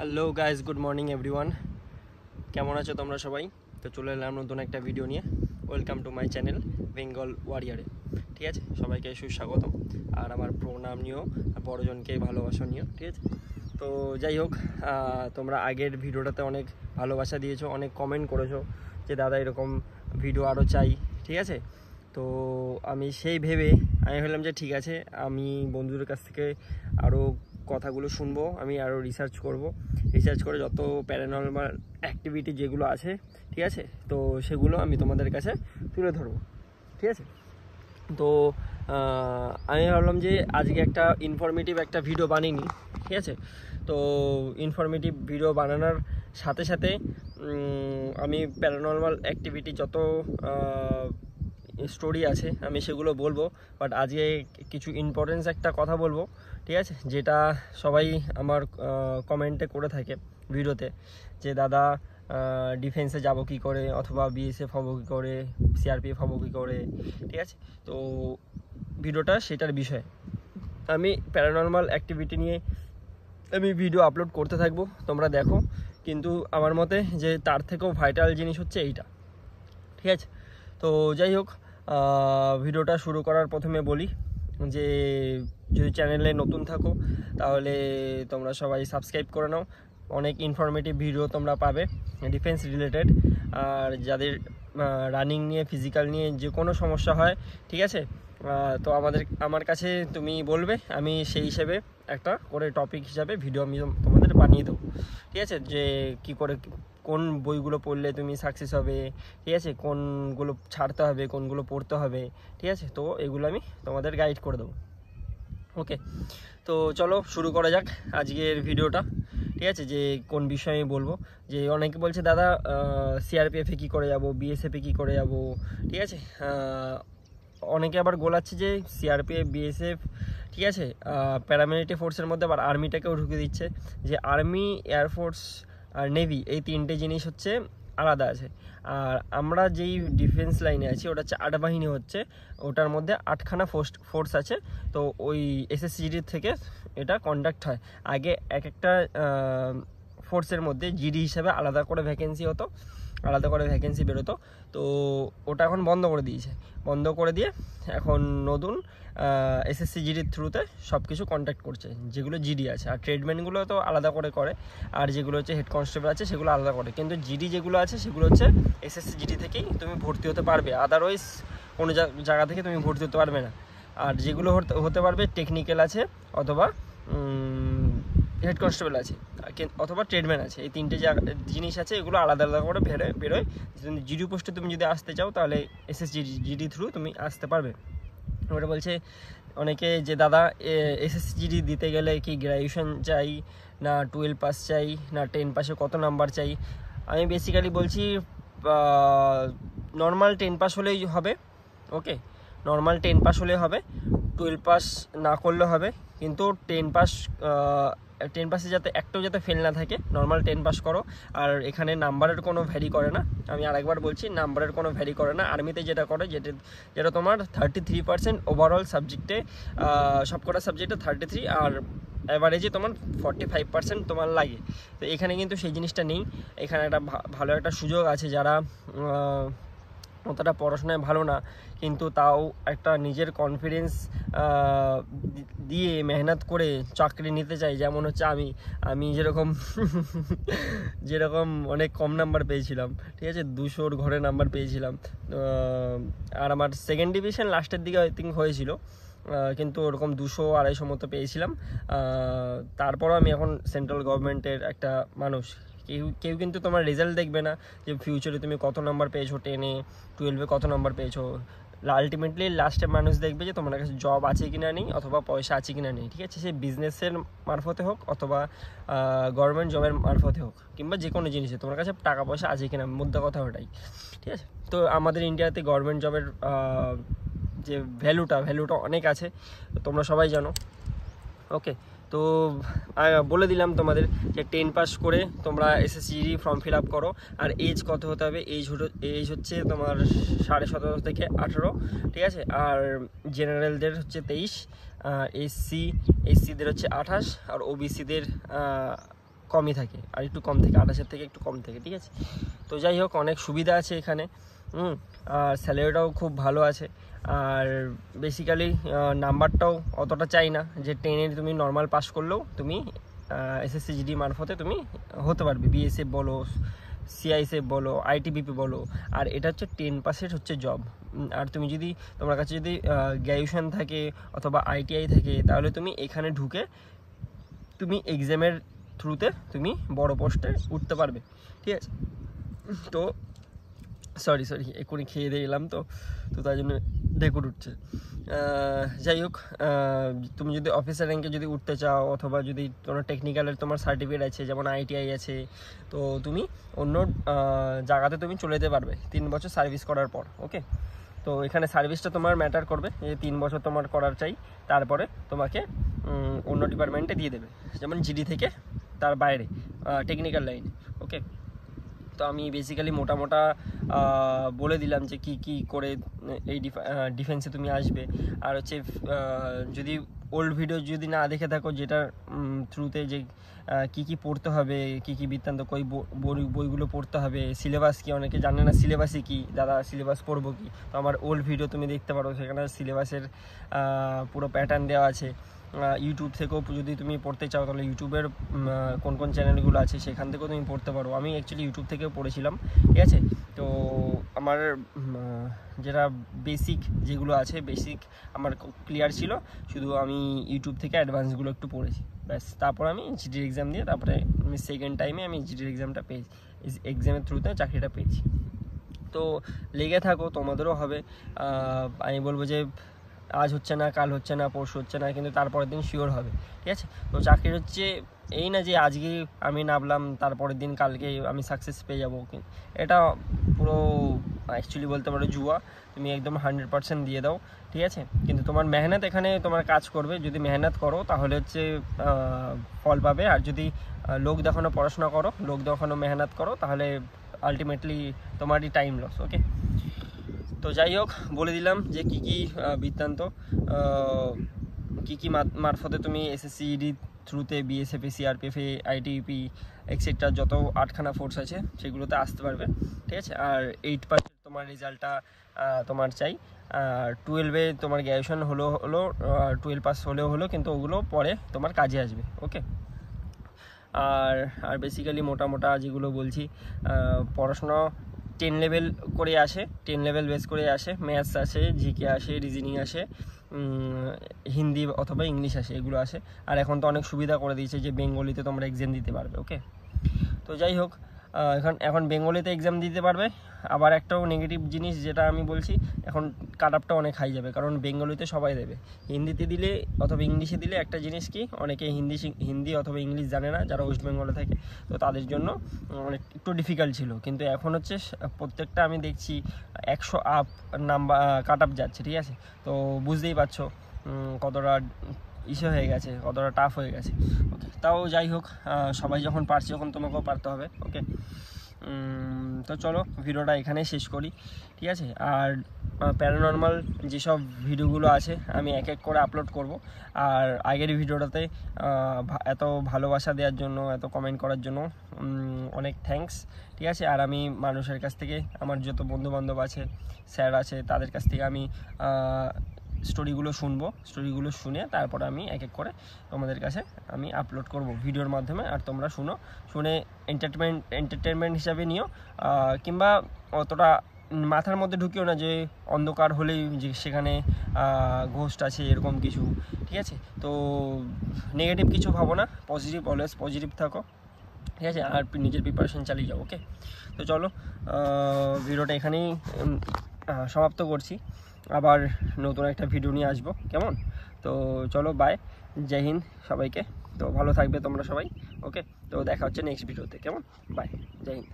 Hello guys, good morning everyone. কেমন আছো তোমরা সবাই? তো চলে এলাম নতুন একটা ভিডিও নিয়ে। Welcome to my channel Bengal ওয়ারিয়ারে। ঠিক আছে, সবাইকে সুস্বাগতম। আর আমার প্রণাম নিও, আর বড়জনকে ভালোবাসা নিও। ঠিক আছে, তো যাই হোক, তোমরা আগের ভিডিওটাতে অনেক ভালোবাসা দিয়েছো, অনেক কমেন্ট করেছো যে দাদা এরকম ভিডিও আরও চাই। ঠিক আছে, তো আমি সেই ভেবে আমি ভাবলাম যে ঠিক আছে, আমি বন্ধুদের কাছ থেকে আরও কথাগুলো শুনবো, আমি আরও রিসার্চ করে যত প্যারানর্মাল অ্যাক্টিভিটি যেগুলো আছে, ঠিক আছে, তো সেগুলো আমি তোমাদের কাছে তুলে ধরবো। ঠিক আছে, তো আমি ভাবলাম যে আজকে একটা ইনফরমেটিভ একটা ভিডিও বানিয়ে নিই। ঠিক আছে, তো ইনফরমেটিভ ভিডিও বানানোর সাথে সাথে আমি প্যারানর্মাল অ্যাক্টিভিটি যত স্টোরি আছে আমি সেগুলো বলবো। বাট আজকে কিছু ইম্পর্টেন্স একটা কথা বলবো, ঠিক আছে, যেটা সবাই আমার কমেন্টে করে থাকে ভিডিওতে, যে দাদা ডিফেন্সে যাব কী করে, অথবা বিএসএফ হবো কী করে, সিআরপিএফ হবো কী করে। ঠিক আছে, তো ভিডিওটা সেটার বিষয়ে আমি প্যারানর্মাল অ্যাক্টিভিটি নিয়ে আমি ভিডিও আপলোড করতে থাকবো, তোমরা দেখো। কিন্তু আমার মতে যে তার থেকেও ভাইটাল জিনিস হচ্ছে এইটা। ঠিক আছে, তো যাই হোক, ভিডিওটা শুরু করার প্রথমে বলি যে যদি চ্যানেলে নতুন থাকো তাহলে তোমরা সবাই সাবস্ক্রাইব করে নাও। অনেক ইনফরমেটিভ ভিডিও তোমরা পাবে ডিফেন্স রিলেটেড। আর যাদের রানিং নিয়ে, ফিজিক্যাল নিয়ে যে কোনো সমস্যা হয়, ঠিক আছে, তো আমার কাছে তুমি বলবে, আমি সেই হিসেবে একটা করে টপিক হিসাবে ভিডিও আমি তোমাদের বানিয়ে দেবো। ঠিক আছে, যে কি করে কোন বইগুলো পড়লে তুমি সাকসেস হবে, ঠিক আছে, কোনগুলো ছাড়তে হবে, কোনগুলো পড়তে হবে। ঠিক আছে, তো এগুলো আমি তোমাদের গাইড করে দেবো। ওকে, তো চলো শুরু করা যাক আজকের ভিডিওটা। ঠিক আছে, যে কোন বিষয়ে আমি বলবো, যে অনেকে বলছে দাদা সিআরপিএফে কী করে যাব, বিএসএফে কী করে যাব। ঠিক আছে, অনেকে আবার গোলাচ্ছে যে সিআরপিএফ, বিএসএফ, ঠিক আছে, প্যারামিলিটারি ফোর্সের মধ্যে আবার আর্মিটাকেও ঢুকে দিচ্ছে, যে আর্মি, এয়ারফোর্স আর নেভি এই তিনটে জিনিস হচ্ছে আলাদা আছে। আর আমরা যেই ডিফেন্স লাইনে আছি ওটা হচ্ছে 8 বাহিনী, হচ্ছে ওটার মধ্যে 8খানা ফোর্স আছে। তো ওই এসএসজিডির থেকে এটা কন্ডাক্ট হয়। আগে এক একটা ফোর্সের মধ্যে জিডি হিসাবে আলাদা করে ভ্যাকেন্সি হতো, আলাদা করে ভ্যাকেন্সি বেরোতো। তো ওটা এখন বন্ধ করে দিয়েছে, বন্ধ করে দিয়ে এখন নতুন এসএসসি জিডির থ্রুতে সব কিছু কন্ট্যাক্ট করছে, যেগুলো জিডি আছে। আর ট্রেডম্যানগুলো তো আলাদা করে করে, আর যেগুলো হচ্ছে হেড কনস্টেবল আছে সেগুলো আলাদা করে। কিন্তু জিডি যেগুলো আছে সেগুলো হচ্ছে এসএসসি জিডি থেকেই তুমি ভর্তি হতে পারবে, আদারওয়াইজ কোনো জায়গা থেকে তুমি ভর্তি হতে পারবে না। আর যেগুলো হতে পারবে টেকনিক্যাল আছে, অথবা হেড কনস্টেবল আছে, অথবা ট্রেডম্যান আছে। এই তিনটে জিনিস আছে, এগুলো আলাদা আলাদা করে বেরোয়। জিডি পোস্টে তুমি যদি আসতে চাও তাহলে এসএসজিডি থ্রু তুমি আসতে পারবে। ওটা বলছে অনেকে যে দাদা এসএসজিডি দিতে গেলে কি গ্র্যাজুয়েশন চাই, না 12 পাস চাই, না 10 পাসে কত নাম্বার চাই। আমি বেসিক্যালি বলছি নর্মাল 10 পাস হলেই হবে। ওকে, নর্মাল 10 পাস হলে হবে, 12 পাস না করলে হবে। কিন্তু 10 পাসে যাতে একটাও যাতে ফেল না থাকে, নর্মাল 10 পাস করো। আর এখানে নাম্বারের কোনো ভ্যারি করে না, আমি আরেকবার বলছি, নাম্বারের কোনো ভ্যারি করে না। আর্মিতে যেটা করে, যেটা তোমার 33% ওভারঅল সাবজেক্টে, সবকটা সাবজেক্টে 33, আর অ্যাভারেজে তোমার 45% তোমার লাগে। তো এখানে কিন্তু সেই জিনিসটা নেই। এখানে একটা ভালো একটা সুযোগ আছে, যারা অতটা পড়াশোনায় ভালো না কিন্তু তাও একটা নিজের কনফিডেন্স দিয়ে মেহনত করে চাকরি নিতে চাই। যেমন হচ্ছে আমি যেরকম অনেক কম নাম্বার পেয়েছিলাম, ঠিক আছে, 200-র ঘরে নাম্বার পেয়েছিলাম। আর আমার সেকেন্ড ডিভিশন লাস্টের দিকে আই থিঙ্ক হয়েছিল, কিন্তু ওরকম 200-250 মতো পেয়েছিলাম। তারপরও আমি এখন সেন্ট্রাল গভর্নমেন্টের একটা মানুষ। কেউ কিন্তু তোমার রেজাল্ট দেখবে না যে ফিউচারে তুমি কত নাম্বার পেয়েছো, 10-এ 12-এ কত নাম্বার পেয়েছো। আলটিমেটলি লাস্টে মানুষ দেখবে যে তোমার কাছে জব আছে কিনা নেই, অথবা পয়সা আছে কিনা নেই। ঠিক আছে, সে বিজনেসের মারফতে হোক, অথবা গভর্নমেন্ট জবের মারফতে হোক, কিংবা যে কোনো জিনিসে তোমার কাছে টাকা পয়সা আছে কিনা, মুদ্রা কথা ওটাই। ঠিক আছে, তো আমাদের ইন্ডিয়াতে গভর্নমেন্ট জবের যে ভ্যালুটা অনেক আছে, তোমরা সবাই জানো। ওকে, তো বলে দিলাম তোমাদের যে 10 পাস করে তোমরা এসএসসি ফর্ম ফিল আপ করো। আর এজ কত হতে হবে? এজ হচ্ছে তোমার 17.5 থেকে 18, ঠিক আছে। আর জেনারেলদের হচ্ছে 23, এসসিদের হচ্ছে 28, আর ওবিসিদের কমই থাকে, আর একটু কম থেকে 28-এর থেকে একটু কম থেকে, ঠিক আছে। তো যাই হোক, অনেক সুবিধা আছে এখানে, আর স্যালারিটাও খুব ভালো আছে। আর বেসিক্যালি নাম্বারটাও অতটা চাই না, যে 10-এর তুমি নর্মাল পাস করলেও তুমি SSC GD মারফতে তুমি হতে পারবে, BSF বলো, CISF বলো, ITBP বলো। আর এটা হচ্ছে 10% হচ্ছে জব। আর তুমি যদি তোমার কাছে যদি গ্র্যাজুয়েশন থাকে অথবা ITI থাকে, তাহলে তুমি এখানে ঢুকে তুমি এক্সামের থ্রুতে তুমি বড় পোস্টে উঠতে পারবে, ঠিক আছে। তো সরি এক্ষুনি খেয়ে দিয়ে এলাম, তো তার জন্য ঢেকুর উঠছে। যাই হোক, তুমি যদি অফিসার র্যাঙ্কে যদি উঠতে চাও, অথবা যদি তোমার টেকনিক্যালের তোমার সার্টিফিকেট আছে, যেমন ITI আছে, তো তুমি অন্য জায়গাতে তুমি চলে যেতে পারবে 3 বছর সার্ভিস করার পর, ওকে। তো এখানে সার্ভিসটা তোমার ম্যাটার করবে, যে 3 বছর তোমার করার চাই, তারপরে তোমাকে অন্য ডিপার্টমেন্টে দিয়ে দেবে, যেমন GD থেকে তার বাইরে টেকনিক্যাল লাইন, ওকে। তো আমি বেসিক্যালি মোটা বলে দিলাম যে কি করে এই ডিফেন্সে তুমি আসবে। আর হচ্ছে যদি ওল্ড ভিডিও যদি না দেখে থাকো, যেটার থ্রুতে যে কি পড়তে হবে, কি বৃত্তান্ত, বইগুলো পড়তে হবে, সিলেবাস কি, অনেকে জানে না সিলেবাসই কি, দাদা সিলেবাস পড়বো কি, তো আমার ওল্ড ভিডিও তুমি দেখতে পারো, সেখানে সিলেবাসের পুরো প্যাটার্ন দেওয়া আছে। ইউটিউব থেকেও যদি তুমি পড়তে চাও, তাহলে ইউটিউবের কোন চ্যানেলগুলো আছে সেখান থেকেও তুমি পড়তে পারো। আমি অ্যাকচুয়ালি ইউটিউব থেকেও পড়েছিলাম, ঠিক আছে। তো আমার যেটা বেসিক যেগুলো আছে, বেসিক আমার ক্লিয়ার ছিল, শুধু আমি ইউটিউব থেকে অ্যাডভান্সগুলো একটু পড়েছি, ব্যাস। তারপর আমি জিডির এক্সাম দিয়ে, তারপরে আমি সেকেন্ড টাইমে আমি জিডির এক্সামটা পেয়েছি, এক্সামের থ্রুতে চাকরিটা পেয়েছি। তো লেগে থাকো, তোমাদেরও হবে। আমি বলবো যে আজ হচ্ছে না, কাল হচ্ছে না, পরশু হচ্ছে না, কিন্তু তারপরের দিন শিওর হবে, ঠিক আছে। তো চাকরির হচ্ছে এই না যে আজকে আমি নামলাম, তারপরের দিন কালকে আমি সাকসেস পেয়ে যাবো, এটা পুরো অ্যাকচুয়ালি বলতে পারো জুয়া। তুমি একদম 100% দিয়ে দাও, ঠিক আছে। কিন্তু তোমার মেহনত এখানে তোমার কাজ করবে, যদি মেহনত করো তাহলে হচ্ছে ফল পাবে। আর যদি লোক দেখানো পড়াশোনা করো, লোক দেখানো মেহনত করো, তাহলে আলটিমেটলি তোমারই টাইম লস, ওকে। তো যাই হোক, বলে দিলাম যে কি বৃত্তান্ত, কি মারফতে তুমি SSC GD থ্রুতে BSF, CRPF, ITBP এক্সেট্রা যত 8খানা ফোর্স আছে সেগুলোতে আসতে পারবে, ঠিক আছে। আর 8% তোমার রেজাল্টটা তোমার চাই। আর 12-এ তোমার গ্র্যাজুয়েশন হলো 12 পাস হলো, কিন্তু ওগুলো পরে তোমার কাজে আসবে, ওকে। আর বেসিক্যালি মোটা যেগুলো বলছি, পড়াশোনা 10 লেভেল করে আসে, 10 লেভেল বেস করে আসে। ম্যাথস আসে, জিকে আসে, রিজনিং আসে, হিন্দি অথবা ইংলিশ আসে, এগুলো আসে। আর এখন তো অনেক সুবিধা করে দিয়েছে যে বেঙ্গলিতে তোমরা এক্সাম দিতে পারবে, ওকে। তো যাই হোক, এখন বেঙ্গলিতে এক্সাম দিতে পারবে। আবার একটাও নেগেটিভ জিনিস যেটা আমি বলছি, এখন কাট আপটা অনেক হাই যাবে, কারণ বেঙ্গলিতে সবাই দেবে। হিন্দিতে দিলে অথবা ইংলিশে দিলে একটা জিনিস কি, অনেকে হিন্দি অথবা ইংলিশ জানে না, যারা ওয়েস্ট বেঙ্গলে থাকে, তো তাদের জন্য অনেক একটু ডিফিকাল্ট ছিল। কিন্তু এখন হচ্ছে প্রত্যেকটা আমি দেখছি 100 আপ নাম্বার কাট আপ যাচ্ছে, ঠিক আছে। তো বুঝতেই পারছো কতটা ইস্যু হয়ে গেছে, কতটা টাফ হয়ে গেছে, ওকে। তাও যাই হোক, সবাই যখন পারছে, যখন তোমাকেও পারতে হবে, ওকে। তো চলো ভিডিওটা এখানেই শেষ করি, ঠিক আছে। আর প্যারানর্মাল যেসব ভিডিওগুলো আছে আমি এক এক করে আপলোড করব। আর আগের ভিডিওটাতে এত ভালোবাসা দেওয়ার জন্য, এত কমেন্ট করার জন্য অনেক থ্যাঙ্কস, ঠিক আছে। আর আমি মানুষের কাছ থেকে, আমার যত বন্ধুবান্ধব আছে, স্যার আছে, তাদের কাছ থেকে আমি স্টোরিগুলো শুনবো, স্টোরিগুলো শুনে তারপরে আমি এক এক করে তোমাদের কাছে আমি আপলোড করব ভিডিওর মাধ্যমে। আর তোমরা শুনে এন্টারটেনমেন্ট হিসাবে নিও, কিংবা অতটা মাথার মধ্যে ঢুকিও না যে অন্ধকার হলেই যে সেখানে ঘোস্ট আছে, এরকম কিছু, ঠিক আছে। তো নেগেটিভ কিছু ভাবো না, পজিটিভ, অলওয়েজ পজিটিভ থাকো, ঠিক আছে। আর নিজের প্রিপারেশন চালিয়ে যাও, ওকে। তো চলো ভিডিওটা এখানেই সমাপ্ত করছি। আবার নতুন একটা ভিডিও নিয়ে আসবো, কেমন? তো চলো, বাই, জয় হিন্দ সবাইকে। তো ভালো থাকবে তোমরা সবাই, ওকে। তো দেখা হচ্ছে নেক্সট ভিডিওতে, কেমন? বাই, জয় হিন্দ।